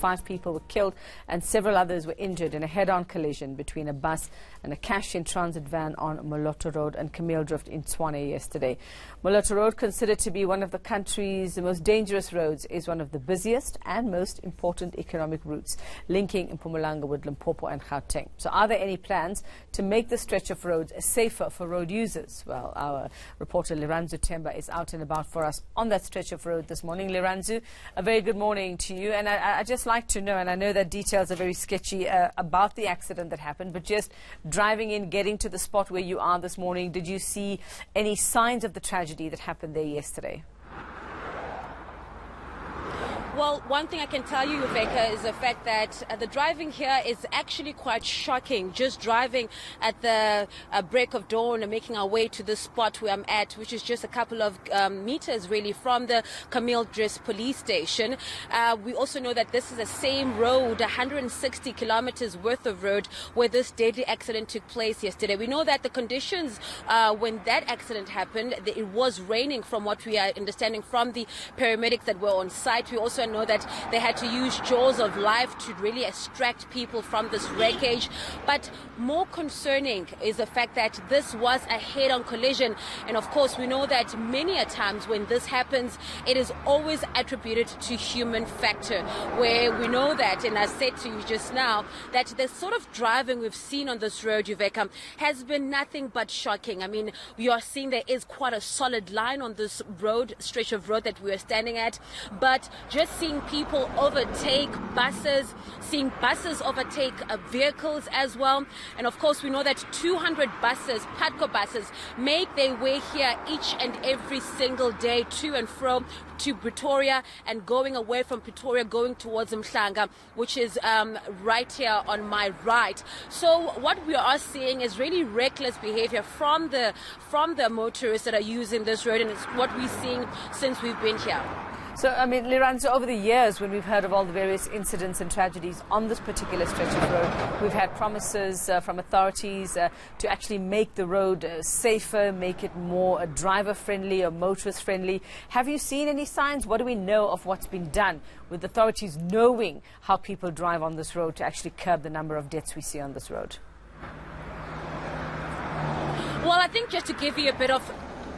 5 people were killed and several others were injured in a head-on collision between a bus and a cash-in-transit van on Moloto Road and Kameeldrift in Tshwane yesterday. Moloto Road, considered to be one of the country's most dangerous roads, is one of the busiest and most important economic routes linking Mpumalanga with Limpopo and Gauteng. So are there any plans to make the stretch of roads safer for road users? Well, our reporter Liranzu Temba is out and about for us on that stretch of road this morning. Liranzu, a very good morning to you. And I'd just like to know, and I know that details are very sketchy about the accident that happened, but just driving in, getting to the spot where you are this morning, did you see any signs of the tragedy that happened there yesterday? Well, one thing I can tell you, Veka, is the fact that the driving here is actually quite shocking. Just driving at the break of dawn and making our way to the spot where I'm at, which is just a couple of meters really from the Kameeldrift police station. We also know that this is the same road, 160 kilometers worth of road, where this deadly accident took place yesterday. We know that the conditions when that accident happened, it was raining from what we are understanding from the paramedics that were on site. We also know that they had to use jaws of life to really extract people from this wreckage. But more concerning is the fact that this was a head-on collision. And of course, we know that many a times when this happens, it is always attributed to human factor, where we know that, and I said to you just now, that the sort of driving we've seen on this road, Yuveka, has been nothing but shocking. I mean, we are seeing there is quite a solid line on this road, stretch of road that we are standing at, but just seeing people overtake buses, seeing buses overtake vehicles as well. And of course, we know that 200 buses, Patco buses, make their way here each and every single day to and from to Pretoria, and going away from Pretoria, going towards Mhlanga, which is right here on my right. So what we are seeing is really reckless behavior from the motorists that are using this road, and it's what we're seeing since we've been here. So, I mean, Liranzu, over the years, when we've heard of all the various incidents and tragedies on this particular stretch of road, we've had promises from authorities to actually make the road safer, make it more driver-friendly or motorist-friendly. Have you seen any signs? What do we know of what's been done with authorities knowing how people drive on this road to actually curb the number of deaths we see on this road? Well, I think just to give you a bit of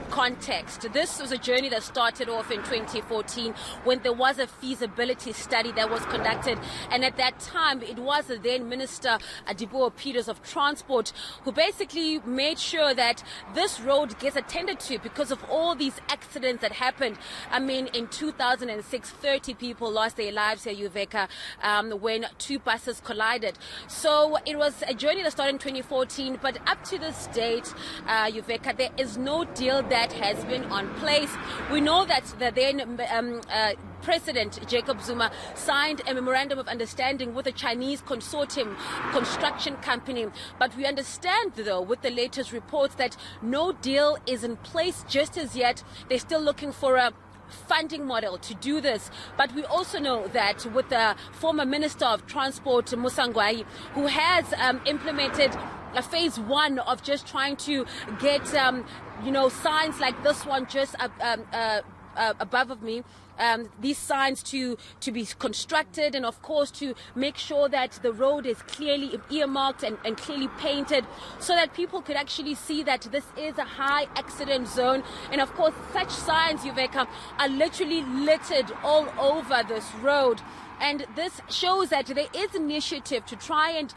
context, this was a journey that started off in 2014 when there was a feasibility study that was conducted, and at that time it was the then Minister Adibuo Peters of Transport who basically made sure that this road gets attended to because of all these accidents that happened. I mean, in 2006, 30 people lost their lives here, Yuveka, when 2 buses collided. So it was a journey that started in 2014, but up to this date, Yuveka, there is no deal that has been on place. We know that the then President Jacob Zuma signed a memorandum of understanding with a Chinese consortium construction company, but we understand, though, with the latest reports that no deal is in place just as yet. They're still looking for a funding model to do this. But we also know that with the former Minister of Transport, Musangwai, who has implemented a phase 1 of just trying to get signs like this one just above of me, these signs to be constructed, and of course to make sure that the road is clearly earmarked and clearly painted so that people could actually see that this is a high accident zone. And of course such signs, Yuveka, are literally littered all over this road. And this shows that there is initiative to try and,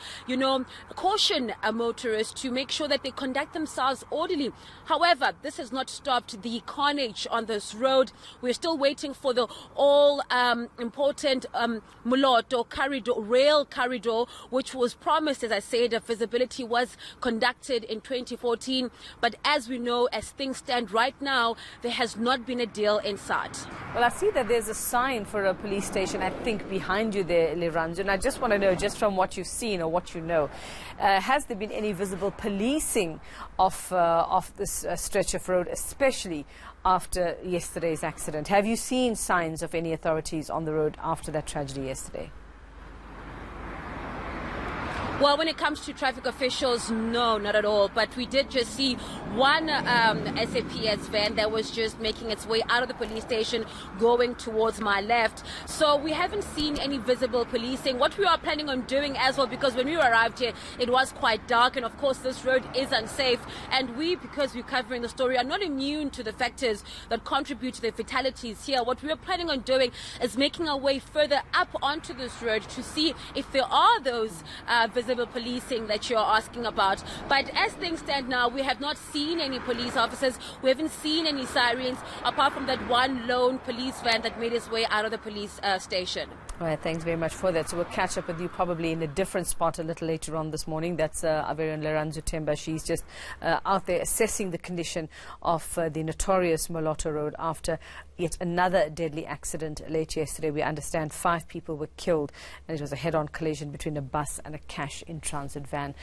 caution a motorist to make sure that they conduct themselves orderly. However, this has not stopped the carnage on this road. We're still waiting for the all-important Moloto rail corridor, which was promised, as I said, a feasibility was conducted in 2014. But as we know, as things stand right now, there has not been a deal in sight. Well, I see that there's a sign for a police station, I think, behind you there, Liranzu. And I just want to know, just from what you've seen or what you know, has there been any visible policing of this stretch of road, especially after yesterday's accident? Have you seen signs of any authorities on the road after that tragedy yesterday? Well, when it comes to traffic officials, no, not at all. But we did just see one SAPS van that was just making its way out of the police station going towards my left. So we haven't seen any visible policing. What we are planning on doing as well, because when we arrived here, it was quite dark. And of course, this road is unsafe. And we, because we're covering the story, are not immune to the factors that contribute to the fatalities here. What we are planning on doing is making our way further up onto this road to see if there are those visible policing that you're asking about. But as things stand now, we have not seen any police officers. We haven't seen any sirens, apart from that one lone police van that made its way out of the police station. All right, thanks very much for that. So we'll catch up with you probably in a different spot a little later on this morning. That's our very own Leranzu Temba. She's just out there assessing the condition of the notorious Moloto Road after yet another deadly accident late yesterday. We understand 5 people were killed, and it was a head-on collision between a bus and a cash in transit van.